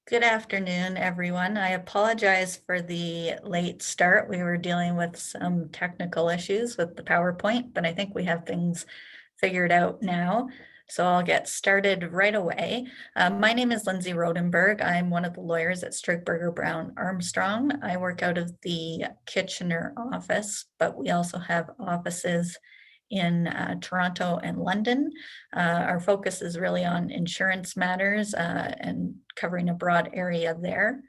Good afternoon, everyone. I apologize for the late start. We were dealing with some technical issues with the PowerPoint, but I think we have things figured out now. So I'll get started right away. My name is Lindsay Rodenberg. I'm one of the lawyers at Strickberger Brown Armstrong. I work out of the Kitchener office, but we also have offices in Toronto and London. Our focus is really on insurance matters and covering a broad area there.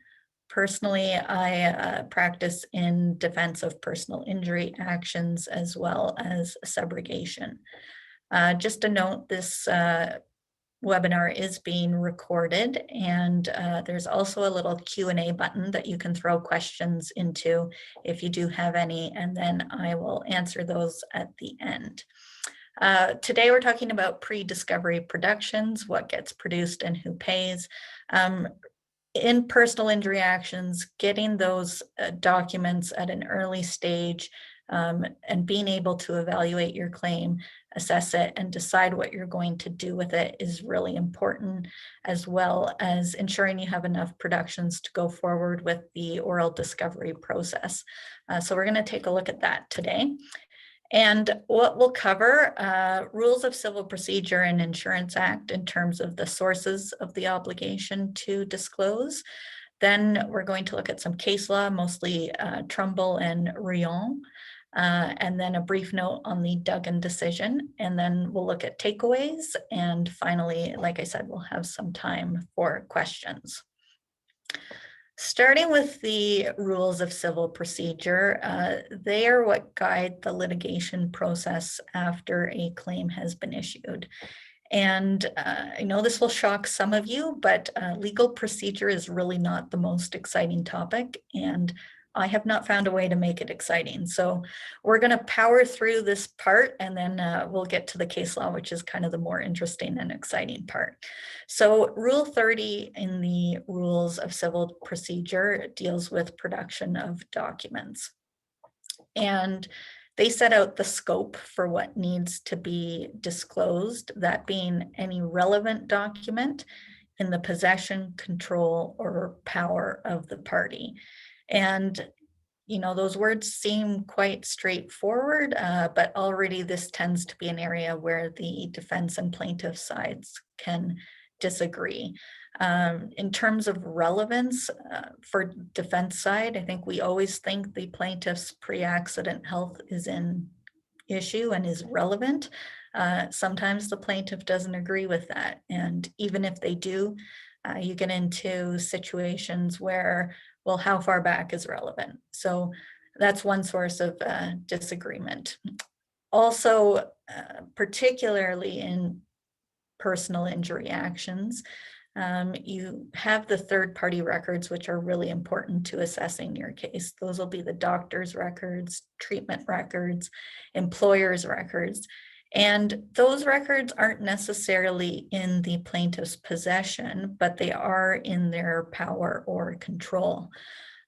Personally, I practice in defense of personal injury actions as well as subrogation. Just a note, this webinar is being recorded, and there's also a little Q&A button that you can throw questions into if you do have any, and then I will answer those at the end. Today we're talking about pre-discovery productions, what gets produced and who pays. In personal injury actions, getting those documents at an early stage and being able to evaluate your claim, assess it, and decide what you're going to do with it is really important, as well as ensuring you have enough productions to go forward with the oral discovery process. So we're going to take a look at that today. And what we'll cover, rules of civil procedure and Insurance Act in terms of the sources of the obligation to disclose. Then we're going to look at some case law, mostly Trumbull and Rion, and then a brief note on the Duggan decision. And then we'll look at takeaways. And finally, like I said, we'll have some time for questions. Starting with the rules of civil procedure, they are what guide the litigation process after a claim has been issued. And I know this will shock some of you, but legal procedure is really not the most exciting topic, and I have not found a way to make it exciting. So we're going to power through this part, and then we'll get to the case law, which is kind of the more interesting and exciting part. So Rule 30 in the Rules of Civil Procedure deals with production of documents. And they set out the scope for what needs to be disclosed, that being any relevant document in the possession, control, or power of the party. And, you know, those words seem quite straightforward, but already this tends to be an area where the defense and plaintiff sides can disagree. In terms of relevance for defense side, I think we always think the plaintiff's pre-accident health is in issue and is relevant. Sometimes the plaintiff doesn't agree with that. And even if they do, you get into situations where, well, how far back is relevant? So that's one source of disagreement. Also, particularly in personal injury actions, you have the third-party records, which are really important to assessing your case. Those will be the doctor's records, treatment records, employer's records. And those records aren't necessarily in the plaintiff's possession, but they are in their power or control.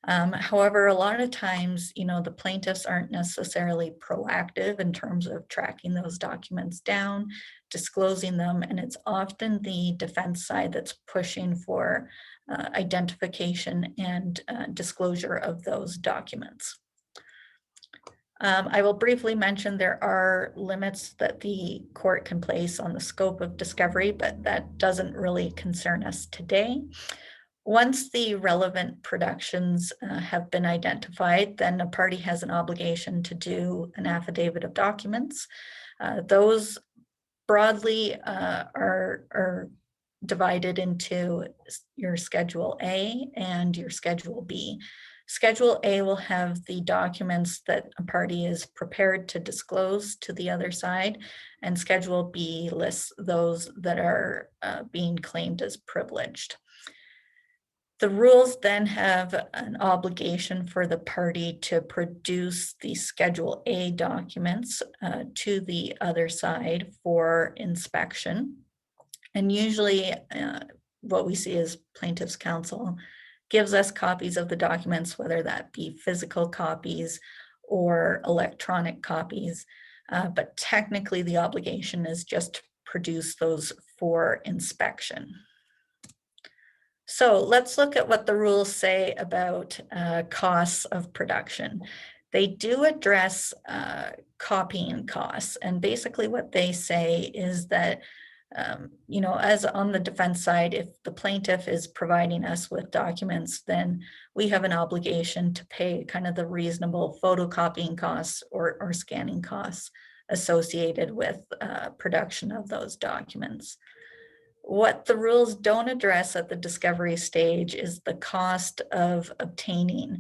However, a lot of times, you know, the plaintiffs aren't necessarily proactive in terms of tracking those documents down, disclosing them, and it's often the defense side that's pushing for identification and disclosure of those documents. I will briefly mention there are limits that the court can place on the scope of discovery, but that doesn't really concern us today. Once the relevant productions have been identified, then a party has an obligation to do an affidavit of documents. Those broadly are divided into your Schedule A and your Schedule B. Schedule A will have the documents that a party is prepared to disclose to the other side, and Schedule B lists those that are being claimed as privileged. The rules then have an obligation for the party to produce the Schedule A documents to the other side for inspection. And usually what we see is plaintiff's counsel gives us copies of the documents, whether that be physical copies or electronic copies. But technically the obligation is just to produce those for inspection. So let's look at what the rules say about costs of production. They do address copying costs, and basically what they say is that you know, as on the defense side, if the plaintiff is providing us with documents, then we have an obligation to pay kind of the reasonable photocopying costs or scanning costs associated with production of those documents. What the rules don't address at the discovery stage is the cost of obtaining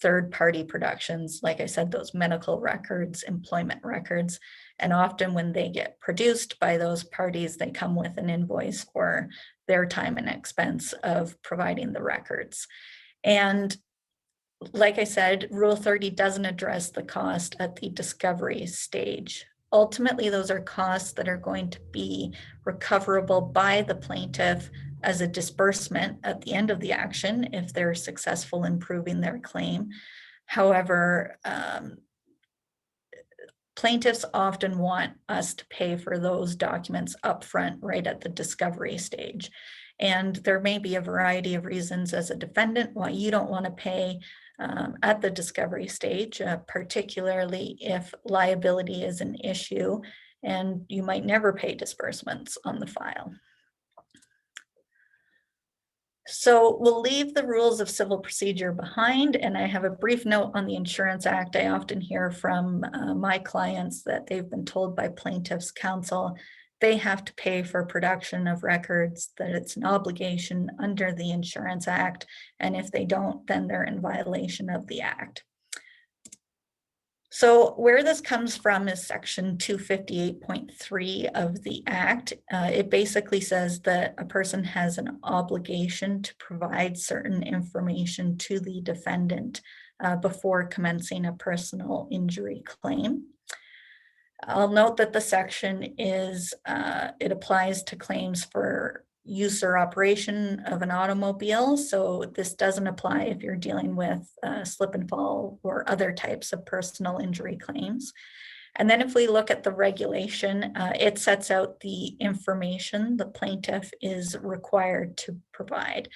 third-party productions, like I said, those medical records, employment records, and often when they get produced by those parties, they come with an invoice for their time and expense of providing the records. And like I said, Rule 30 doesn't address the cost at the discovery stage. Ultimately, those are costs that are going to be recoverable by the plaintiff as a disbursement at the end of the action if they're successful in proving their claim. However, plaintiffs often want us to pay for those documents upfront right at the discovery stage. And there may be a variety of reasons as a defendant why you don't want to pay at the discovery stage, particularly if liability is an issue and you might never pay disbursements on the file. So we'll leave the rules of civil procedure behind, and I have a brief note on the Insurance Act. I often hear from my clients that they've been told by plaintiffs' counsel they have to pay for production of records, that it's an obligation under the Insurance Act, and if they don't, then they're in violation of the Act. So where this comes from is section 258.3 of the Act. It basically says that a person has an obligation to provide certain information to the defendant before commencing a personal injury claim. I'll note that the section is, it applies to claims for use or operation of an automobile. So this doesn't apply if you're dealing with slip and fall or other types of personal injury claims. And then if we look at the regulation, it sets out the information the plaintiff is required to provide.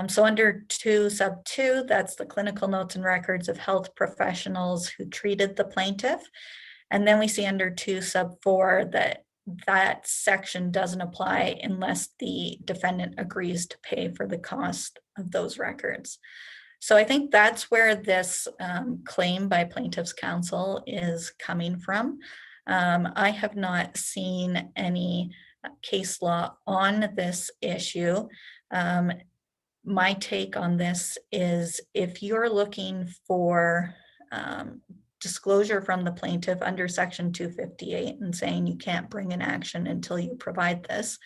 So under 2 sub 2, that's the clinical notes and records of health professionals who treated the plaintiff. And then we see under 2 sub 4 that that section doesn't apply unless the defendant agrees to pay for the cost of those records. So I think that's where this claim by plaintiff's counsel is coming from. I have not seen any case law on this issue. My take on this is if you're looking for disclosure from the plaintiff under section 258 and saying you can't bring an action until you provide this,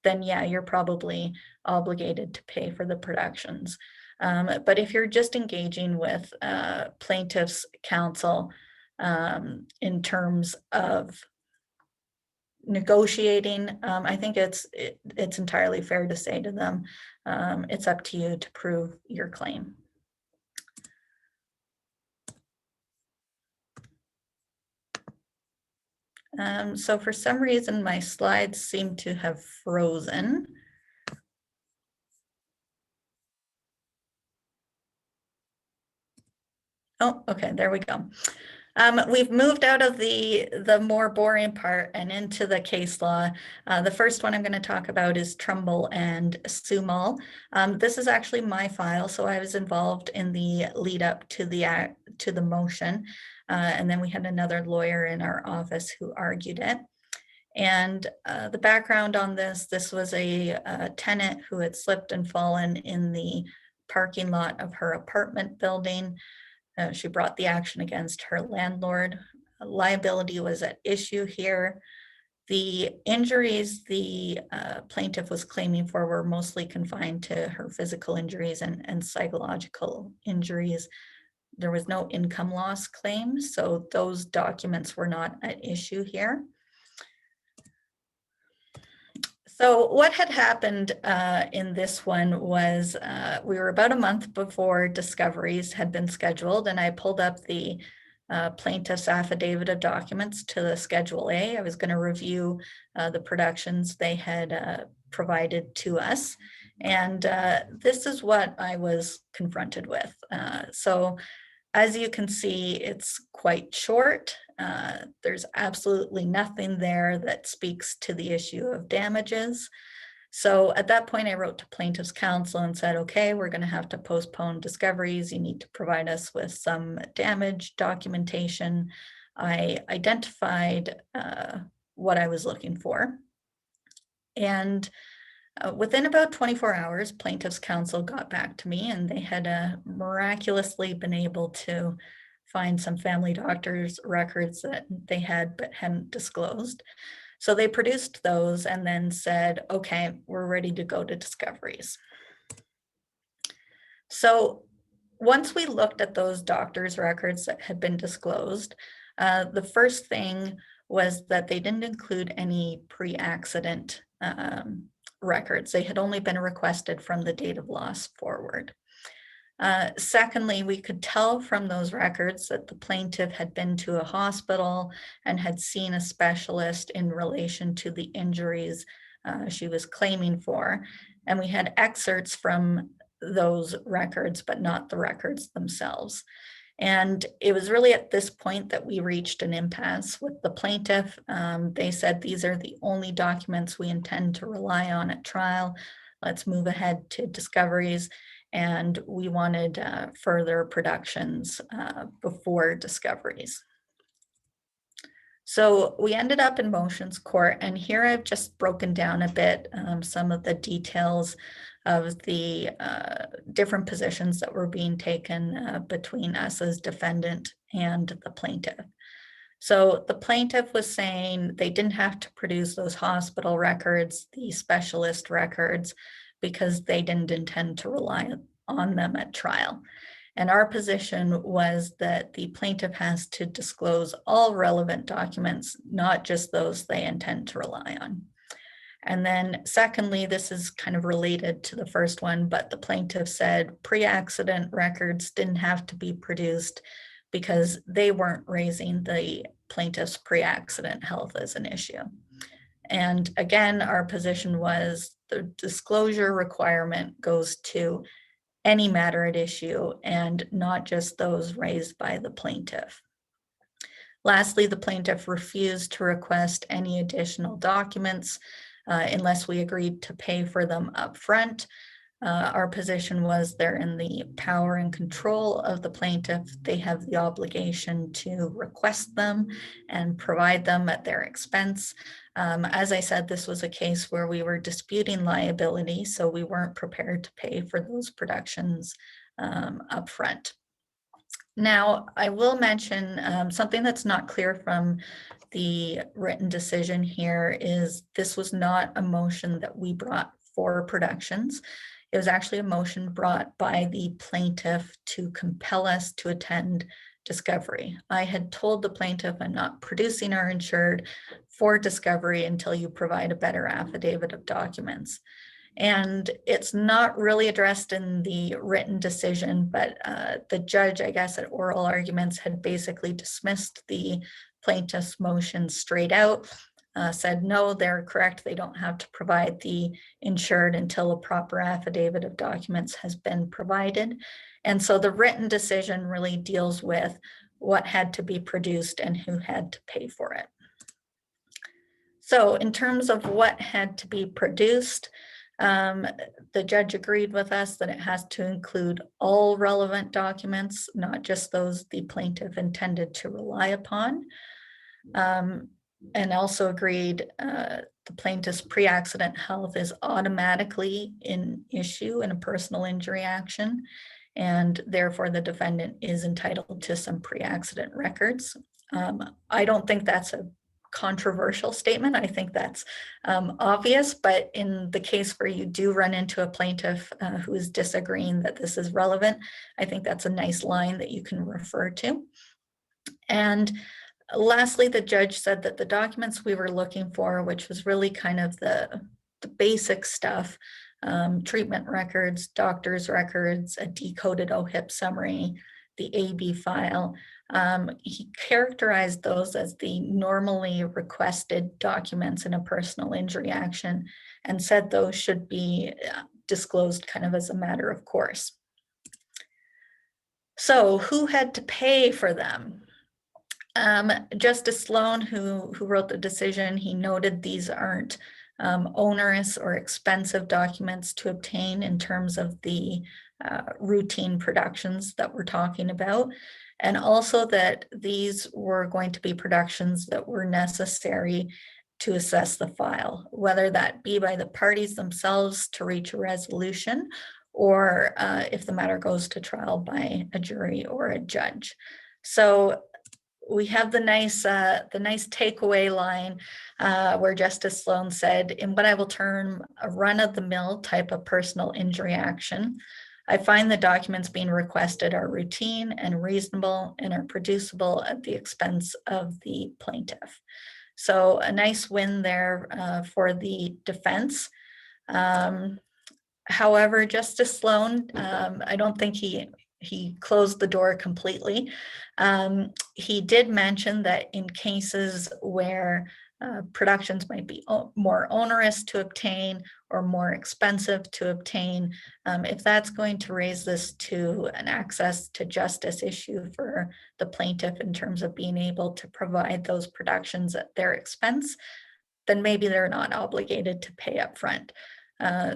then yeah, you're probably obligated to pay for the productions. But if you're just engaging with plaintiff's counsel in terms of negotiating, I think it's entirely fair to say to them, it's up to you to prove your claim. So for some reason, my slides seem to have frozen. Oh, okay, there we go. We've moved out of the more boring part and into the case law. The first one I'm going to talk about is Trumbull and Sumall. This is actually my file, so I was involved in the lead up to the motion. And then we had another lawyer in our office who argued it. And the background on this was a tenant who had slipped and fallen in the parking lot of her apartment building. She brought the action against her landlord. Liability was at issue here. The injuries the plaintiff was claiming for were mostly confined to her physical injuries and psychological injuries. There was no income loss claim, so those documents were not at issue here. So what had happened in this one was we were about a month before discoveries had been scheduled, and I pulled up the plaintiff's affidavit of documents to the Schedule A. I was going to review the productions they had provided to us. And this is what I was confronted with. So as you can see, it's quite short. There's absolutely nothing there that speaks to the issue of damages. So at that point, I wrote to plaintiff's counsel and said, okay, we're going to have to postpone discoveries. You need to provide us with some damage documentation. I identified what I was looking for. And within about 24 hours, plaintiff's counsel got back to me, and they had miraculously been able to find some family doctor's records that they had but hadn't disclosed. So they produced those and then said, okay, we're ready to go to discoveries. So once we looked at those doctor's records that had been disclosed, the first thing was that they didn't include any pre-accident records. They had only been requested from the date of loss forward. Secondly, we could tell from those records that the plaintiff had been to a hospital and had seen a specialist in relation to the injuries she was claiming for. And we had excerpts from those records, but not the records themselves. And it was really at this point that we reached an impasse with the plaintiff. They said, these are the only documents we intend to rely on at trial. Let's move ahead to discoveries. And we wanted further productions before discoveries. So we ended up in motions court, and here I've just broken down a bit some of the details of the different positions that were being taken between us as defendant and the plaintiff. So the plaintiff was saying they didn't have to produce those hospital records, the specialist records, because they didn't intend to rely on them at trial. And our position was that the plaintiff has to disclose all relevant documents, not just those they intend to rely on. And then secondly, this is kind of related to the first one, but the plaintiff said pre-accident records didn't have to be produced because they weren't raising the plaintiff's pre-accident health as an issue. And again, our position was the disclosure requirement goes to any matter at issue and not just those raised by the plaintiff. Lastly, the plaintiff refused to request any additional documents unless we agreed to pay for them up front. Our position was they're in the power and control of the plaintiff. They have the obligation to request them and provide them at their expense. As I said, this was a case where we were disputing liability, so we weren't prepared to pay for those productions up front. Now, I will mention something that's not clear from the written decision here is this was not a motion that we brought for productions. It was actually a motion brought by the plaintiff to compel us to attend discovery. I had told the plaintiff, I'm not producing our insured for discovery until you provide a better affidavit of documents. And it's not really addressed in the written decision, but the judge, I guess, at oral arguments had basically dismissed the plaintiff's motion straight out, said, no, they're correct. They don't have to provide the insured until a proper affidavit of documents has been provided. And so the written decision really deals with what had to be produced and who had to pay for it. So in terms of what had to be produced, the judge agreed with us that it has to include all relevant documents, not just those the plaintiff intended to rely upon. And also agreed the plaintiff's pre-accident health is automatically in issue in a personal injury action, and therefore the defendant is entitled to some pre-accident records. I don't think that's a controversial statement. I think that's obvious, but in the case where you do run into a plaintiff who is disagreeing that this is relevant, I think that's a nice line that you can refer to. And lastly, the judge said that the documents we were looking for, which was really kind of the basic stuff, treatment records, doctor's records, a decoded OHIP summary, the AB file, He characterized those as the normally requested documents in a personal injury action and said those should be disclosed kind of as a matter of course. So who had to pay for them? Justice Sloan, who wrote the decision, he noted these aren't onerous or expensive documents to obtain in terms of the routine productions that we're talking about, and also that these were going to be productions that were necessary to assess the file, whether that be by the parties themselves to reach a resolution, or if the matter goes to trial by a jury or a judge. So we have the nice takeaway line where Justice Sloan said, in what I will term a run-of-the-mill type of personal injury action, I find the documents being requested are routine and reasonable and are producible at the expense of the plaintiff. So a nice win there for the defense. However, Justice Sloan, I don't think he closed the door completely. He did mention that in cases where productions might be more onerous to obtain or more expensive to obtain, if that's going to raise this to an access to justice issue for the plaintiff in terms of being able to provide those productions at their expense, then maybe they're not obligated to pay up front.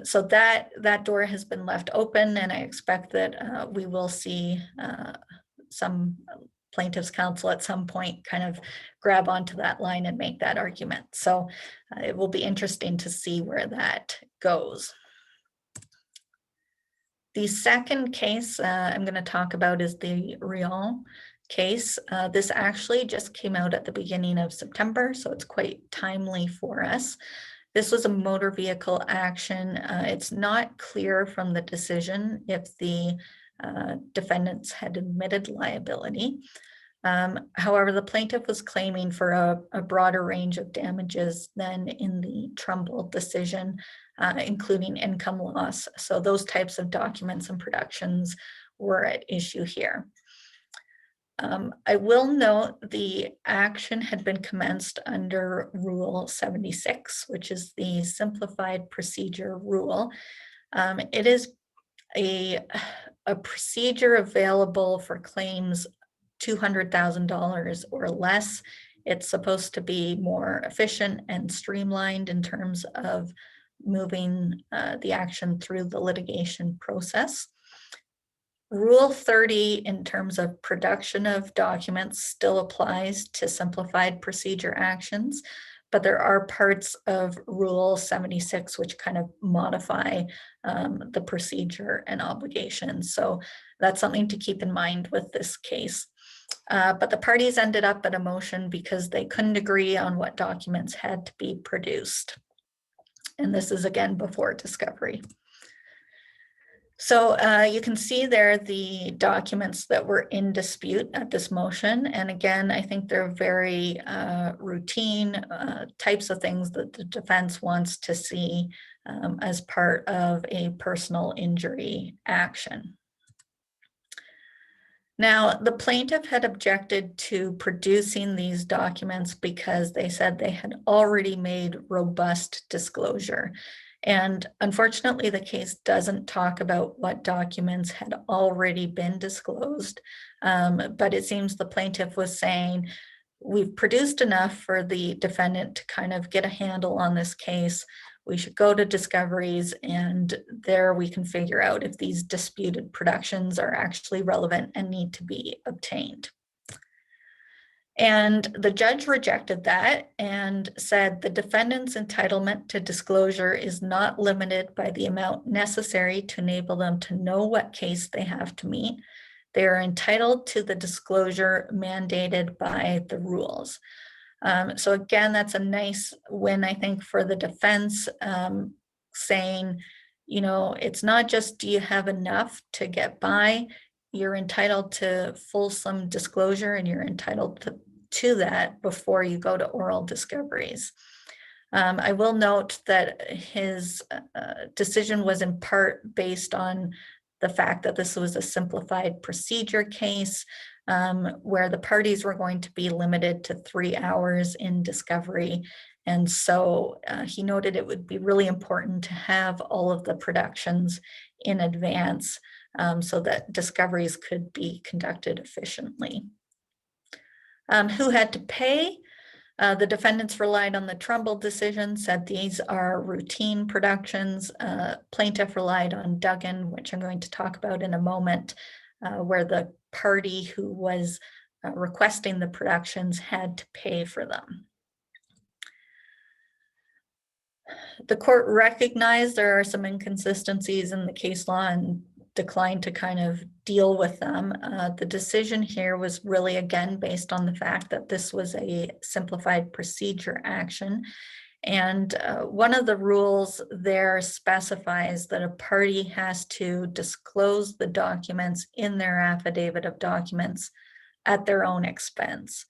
So that door has been left open, and I expect that we will see some plaintiff's counsel at some point kind of grab onto that line and make that argument. So it will be interesting to see where that goes. The second case I'm going to talk about is the Rion case. This actually just came out at the beginning of September, so it's quite timely for us. This was a motor vehicle action. It's not clear from the decision if the defendants had admitted liability. However, the plaintiff was claiming for a broader range of damages than in the Trumbull decision, including income loss. So those types of documents and productions were at issue here. I will note the action had been commenced under Rule 76, which is the simplified procedure rule. It is a procedure available for claims $200,000 or less. It's supposed to be more efficient and streamlined in terms of moving the action through the litigation process. Rule 30 in terms of production of documents still applies to simplified procedure actions, but there are parts of Rule 76 which kind of modify the procedure and obligations. So that's something to keep in mind with this case. But the parties ended up at a motion because they couldn't agree on what documents had to be produced. And this is again before discovery. So you can see there the documents that were in dispute at this motion. And again, I think they're very routine types of things that the defense wants to see as part of a personal injury action. Now, the plaintiff had objected to producing these documents because they said they had already made robust disclosure. And unfortunately, the case doesn't talk about what documents had already been disclosed, but it seems the plaintiff was saying, we've produced enough for the defendant to kind of get a handle on this case. We should go to discoveries, and there we can figure out if these disputed productions are actually relevant and need to be obtained. And the judge rejected that and said the defendant's entitlement to disclosure is not limited by the amount necessary to enable them to know what case they have to meet. They are entitled to the disclosure mandated by the rules. So again, that's a nice win, I think, for the defense, saying, you know, it's not just do you have enough to get by, you're entitled to fulsome disclosure, and you're entitled to that before you go to oral discoveries. I will note that his decision was in part based on the fact that this was a simplified procedure case where the parties were going to be limited to 3 hours in discovery. And so he noted it would be really important to have all of the productions in advance so that discoveries could be conducted efficiently. Who had to pay? The defendants relied on the Trumbull decision, said these are routine productions. Plaintiff relied on Duggan, which I'm going to talk about in a moment, where the party who was requesting the productions had to pay for them. The court recognized there are some inconsistencies in the case law and declined to kind of deal with them. The decision here was really, again, based on the fact that this was a simplified procedure action. And one of the rules there specifies that a party has to disclose the documents in their affidavit of documents at their own expense.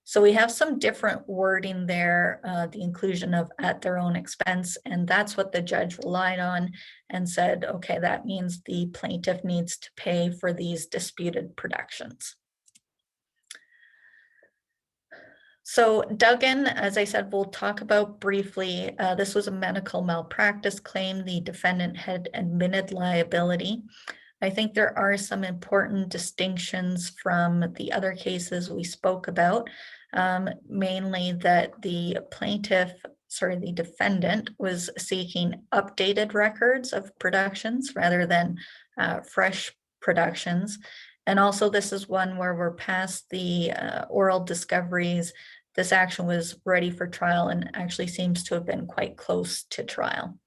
So we have some different wording there, the inclusion of at their own expense, and that's what the judge relied on and said, okay, that means the plaintiff needs to pay for these disputed productions. So Duggan, as I said, we'll talk about briefly. This was a medical malpractice claim. The defendant had admitted liability. I think there are some important distinctions from the other cases we spoke about, mainly that the defendant was seeking updated records of productions rather than fresh productions. And also this is one where we're past the oral discoveries. This action was ready for trial and actually seems to have been quite close to trial.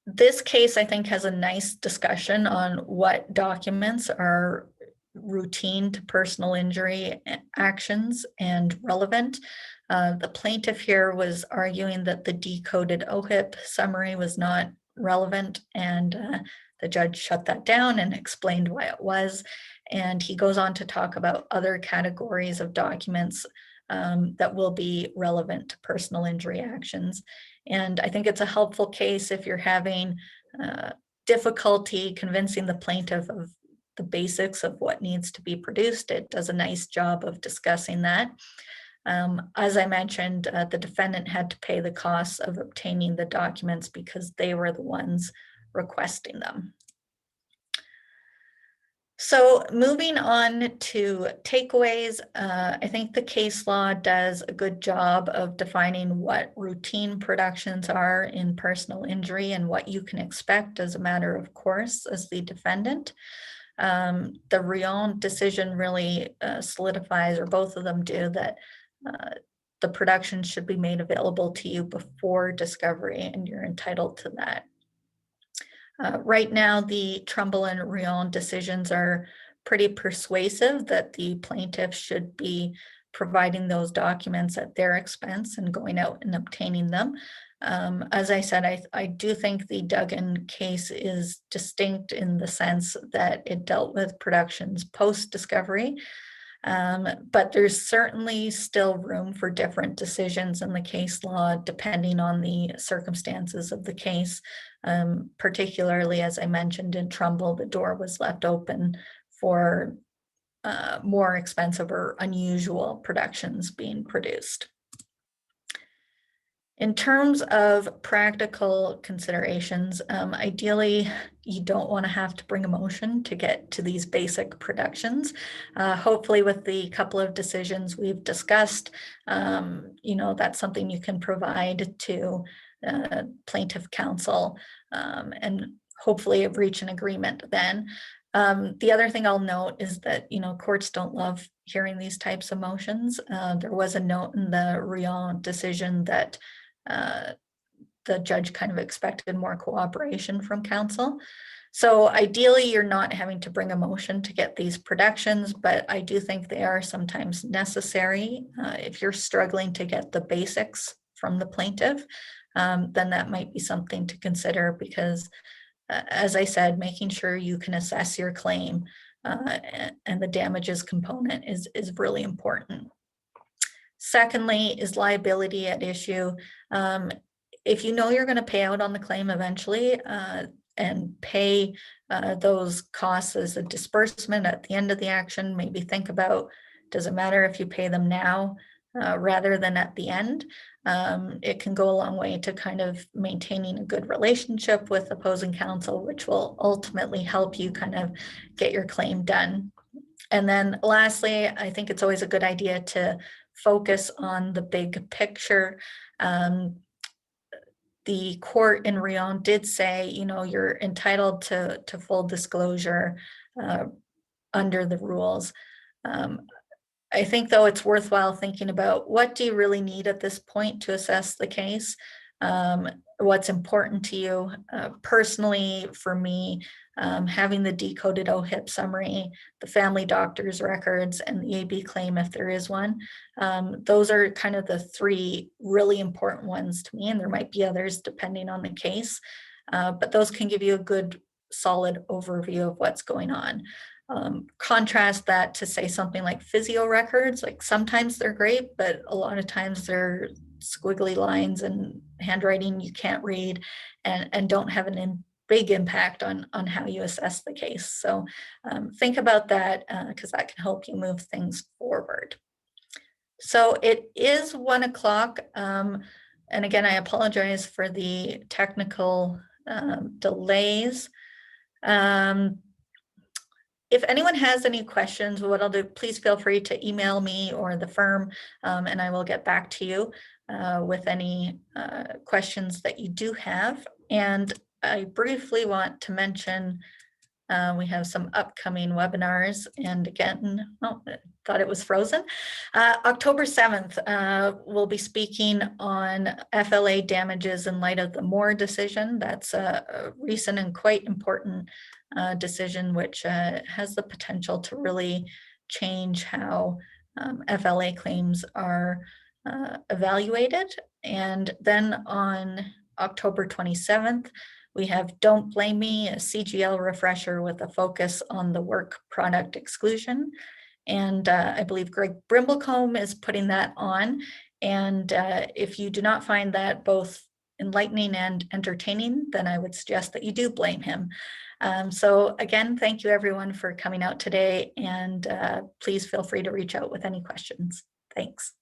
This case, I think, has a nice discussion on what documents are routine to personal injury actions and relevant. The plaintiff here was arguing that the decoded OHIP summary was not relevant, and the judge shut that down and explained why it was. And he goes on to talk about other categories of documents that will be relevant to personal injury actions. And I think it's a helpful case if you're having difficulty convincing the plaintiff of the basics of what needs to be produced. It does a nice job of discussing that. As I mentioned, the defendant had to pay the costs of obtaining the documents because they were the ones requesting them. So moving on to takeaways, I think the case law does a good job of defining what routine productions are in personal injury and what you can expect as a matter of course as the defendant. The Rion decision really solidifies, or both of them do, that the production should be made available to you before discovery, and you're entitled to that. Right now, the Trumbull and Rion decisions are pretty persuasive that the plaintiff should be providing those documents at their expense and going out and obtaining them. As I said, I do think the Duggan case is distinct in the sense that it dealt with productions post-discovery, but there's certainly still room for different decisions in the case law depending on the circumstances of the case. Particularly, as I mentioned in Trumbull, the door was left open for more expensive or unusual productions being produced. In terms of practical considerations, ideally, you don't want to have to bring a motion to get to these basic productions. Hopefully, with the couple of decisions we've discussed, that's something you can provide to plaintiff counsel and hopefully reach an agreement then. The other thing I'll note is that, courts don't love hearing these types of motions. There was a note in the Rion decision that the judge kind of expected more cooperation from counsel. So ideally, you're not having to bring a motion to get these productions, but I do think they are sometimes necessary. If you're struggling to get the basics from the plaintiff, then that might be something to consider because, as I said, making sure you can assess your claim and the damages component is really important. Secondly, is liability at issue? If you know you're going to pay out on the claim eventually, and pay those costs as a disbursement at the end of the action. Maybe think about, does it matter if you pay them now rather than at the end? It can go a long way to kind of maintaining a good relationship with opposing counsel, which will ultimately help you kind of get your claim done. And then lastly, I think it's always a good idea to focus on the big picture. The court in Rion did say, you're entitled to full disclosure under the rules. I think, though, it's worthwhile thinking about, what do you really need at this point to assess the case? What's important to you? Personally, for me, having the decoded OHIP summary, the family doctor's records, and the AB claim, if there is one, those are kind of the three really important ones to me, and there might be others depending on the case, but those can give you a good, solid overview of what's going on. Contrast that to, say, something like physio records. Like, sometimes they're great, but a lot of times they're squiggly lines and handwriting you can't read, and don't have a big impact on how you assess the case. So think about that, because that can help you move things forward. So it is 1 o'clock. And again, I apologize for the technical delays. If anyone has any questions, what I'll do, please feel free to email me or the firm, and I will get back to you with any questions that you do have. And I briefly want to mention we have some upcoming webinars. And again, I thought it was frozen. October 7th, we'll be speaking on FLA damages in light of the Moore decision. That's a recent and quite important decision, which has the potential to really change how FLA claims are evaluated. And then on October 27th, we have Don't Blame Me, a CGL refresher with a focus on the work product exclusion. And I believe Greg Brimblecombe is putting that on. And if you do not find that both enlightening and entertaining, then I would suggest that you do blame him. So again, thank you everyone for coming out today, and please feel free to reach out with any questions. Thanks.